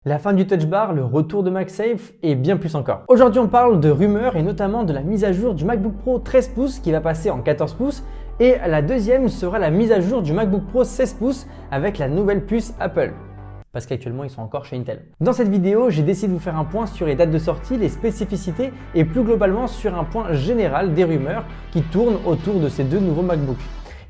La fin du Touch Bar, le retour de MagSafe et bien plus encore. Aujourd'hui, on parle de rumeurs et notamment de la mise à jour du MacBook Pro 13 pouces qui va passer en 14 pouces et la deuxième sera la mise à jour du MacBook Pro 16 pouces avec la nouvelle puce Apple. Parce qu'actuellement, ils sont encore chez Intel. Dans cette vidéo, j'ai décidé de vous faire un point sur les dates de sortie, les spécificités et plus globalement sur un point général des rumeurs qui tournent autour de ces deux nouveaux MacBooks.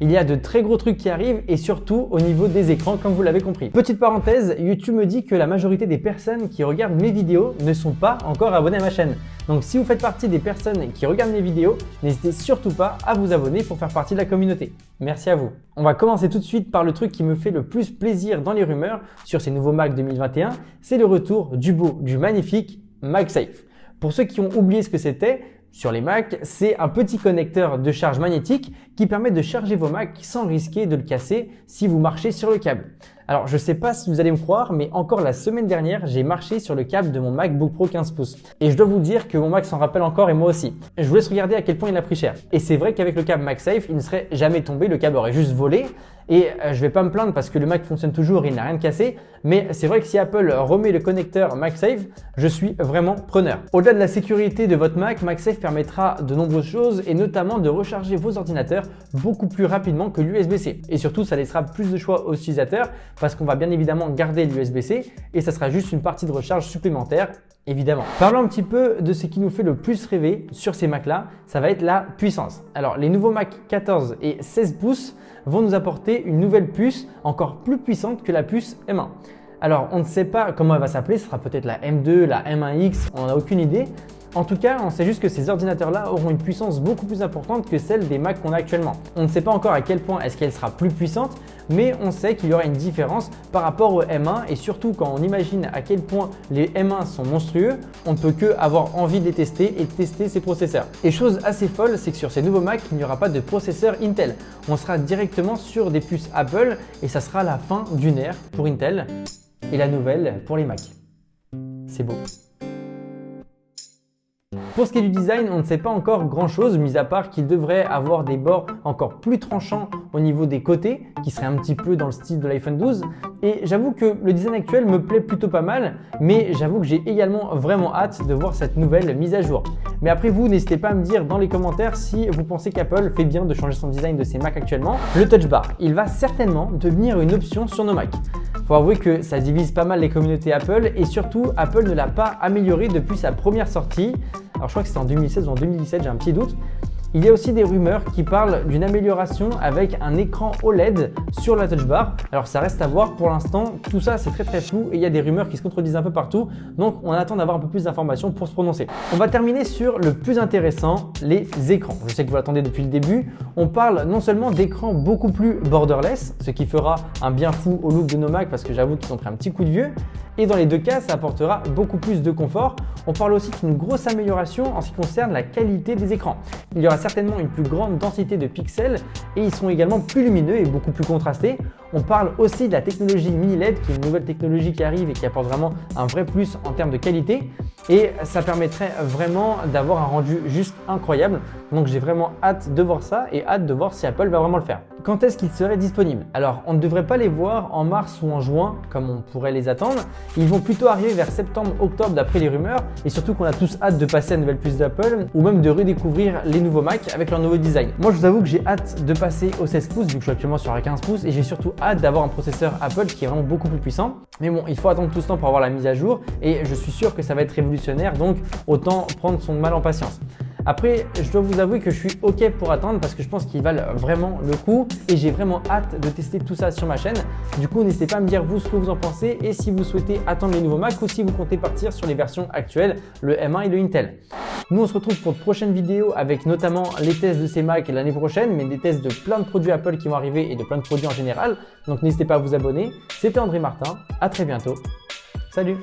Il y a de très gros trucs qui arrivent et surtout au niveau des écrans comme vous l'avez compris. Petite parenthèse, YouTube me dit que la majorité des personnes qui regardent mes vidéos ne sont pas encore abonnées à ma chaîne. Donc si vous faites partie des personnes qui regardent mes vidéos, n'hésitez surtout pas à vous abonner pour faire partie de la communauté. Merci à vous. On va commencer tout de suite par le truc qui me fait le plus plaisir dans les rumeurs sur ces nouveaux Mac 2021, c'est le retour du beau, du magnifique MagSafe. Pour ceux qui ont oublié ce que c'était, sur les Mac, c'est un petit connecteur de charge magnétique qui permet de charger vos Macs sans risquer de le casser si vous marchez sur le câble. Alors, je ne sais pas si vous allez me croire, mais encore la semaine dernière, j'ai marché sur le câble de mon MacBook Pro 15 pouces. Et je dois vous dire que mon Mac s'en rappelle encore et moi aussi. Je vous laisse regarder à quel point il a pris cher. Et c'est vrai qu'avec le câble MagSafe, il ne serait jamais tombé, le câble aurait juste volé. Et je vais pas me plaindre parce que le Mac fonctionne toujours et il n'a rien de cassé. Mais c'est vrai que si Apple remet le connecteur MagSafe, je suis vraiment preneur. Au-delà de la sécurité de votre Mac, MagSafe permettra de nombreuses choses et notamment de recharger vos ordinateurs beaucoup plus rapidement que l'USB-C. Et surtout, ça laissera plus de choix aux utilisateurs parce qu'on va bien évidemment garder l'USB-C et ça sera juste une partie de recharge supplémentaire. Évidemment. Parlons un petit peu de ce qui nous fait le plus rêver sur ces Macs-là, ça va être la puissance. Alors, les nouveaux Mac 14 et 16 pouces vont nous apporter une nouvelle puce encore plus puissante que la puce M1. Alors, on ne sait pas comment elle va s'appeler, ce sera peut-être la M2, la M1X, on n'a aucune idée. En tout cas, on sait juste que ces ordinateurs-là auront une puissance beaucoup plus importante que celle des Macs qu'on a actuellement. On ne sait pas encore à quel point est-ce qu'elle sera plus puissante, mais on sait qu'il y aura une différence par rapport au M1 et surtout quand on imagine à quel point les M1 sont monstrueux, on ne peut que avoir envie de les tester et de tester ces processeurs. Et chose assez folle, c'est que sur ces nouveaux Macs, il n'y aura pas de processeur Intel. On sera directement sur des puces Apple et ça sera la fin d'une ère pour Intel et la nouvelle pour les Macs. C'est beau. Pour ce qui est du design, on ne sait pas encore grand chose, mis à part qu'il devrait avoir des bords encore plus tranchants au niveau des côtés, qui serait un petit peu dans le style de l'iPhone 12. Et j'avoue que le design actuel me plaît plutôt pas mal, mais j'avoue que j'ai également vraiment hâte de voir cette nouvelle mise à jour. Mais après vous, n'hésitez pas à me dire dans les commentaires si vous pensez qu'Apple fait bien de changer son design de ses Macs actuellement. Le Touch Bar, il va certainement devenir une option sur nos Macs. Faut avouer que ça divise pas mal les communautés Apple et surtout, Apple ne l'a pas amélioré depuis sa première sortie. Alors je crois que c'était en 2016 ou en 2017, j'ai un petit doute. Il y a aussi des rumeurs qui parlent d'une amélioration avec un écran OLED sur la Touch Bar. Alors ça reste à voir pour l'instant, tout ça c'est très flou et il y a des rumeurs qui se contredisent un peu partout. Donc on attend d'avoir un peu plus d'informations pour se prononcer. On va terminer sur le plus intéressant, les écrans. Je sais que vous l'attendez depuis le début. On parle non seulement d'écrans beaucoup plus borderless, ce qui fera un bien fou au look de nos Macs parce que j'avoue qu'ils ont pris un petit coup de vieux. Et dans les deux cas, ça apportera beaucoup plus de confort. On parle aussi d'une grosse amélioration en ce qui concerne la qualité des écrans. Il y aura certainement une plus grande densité de pixels et ils seront également plus lumineux et beaucoup plus contrastés. On parle aussi de la technologie mini LED qui est une nouvelle technologie qui arrive et qui apporte vraiment un vrai plus en termes de qualité et ça permettrait vraiment d'avoir un rendu juste incroyable. Donc j'ai vraiment hâte de voir ça et hâte de voir si Apple va vraiment le faire. Quand est-ce qu'ils seraient disponibles? Alors on ne devrait pas les voir en mars ou en juin comme on pourrait les attendre. Ils vont plutôt arriver vers septembre-octobre d'après les rumeurs et surtout qu'on a tous hâte de passer à la nouvelle puce d'Apple ou même de redécouvrir les nouveaux Macs avec leur nouveau design. Moi je vous avoue que j'ai hâte de passer au 16 pouces vu que je suis actuellement sur un 15 pouces et j'ai surtout hâte d'avoir un processeur Apple qui est vraiment beaucoup plus puissant. Mais bon, il faut attendre tout ce temps pour avoir la mise à jour et je suis sûr que ça va être révolutionnaire donc autant prendre son mal en patience. Après, je dois vous avouer que je suis OK pour attendre parce que je pense qu'ils valent vraiment le coup et j'ai vraiment hâte de tester tout ça sur ma chaîne. Du coup, n'hésitez pas à me dire vous ce que vous en pensez et si vous souhaitez attendre les nouveaux Macs ou si vous comptez partir sur les versions actuelles, le M1 et le Intel. Nous, on se retrouve pour de prochaines vidéos avec notamment les tests de ces Macs l'année prochaine, mais des tests de plein de produits Apple qui vont arriver et de plein de produits en général. Donc, n'hésitez pas à vous abonner. C'était André Martin. À très bientôt. Salut!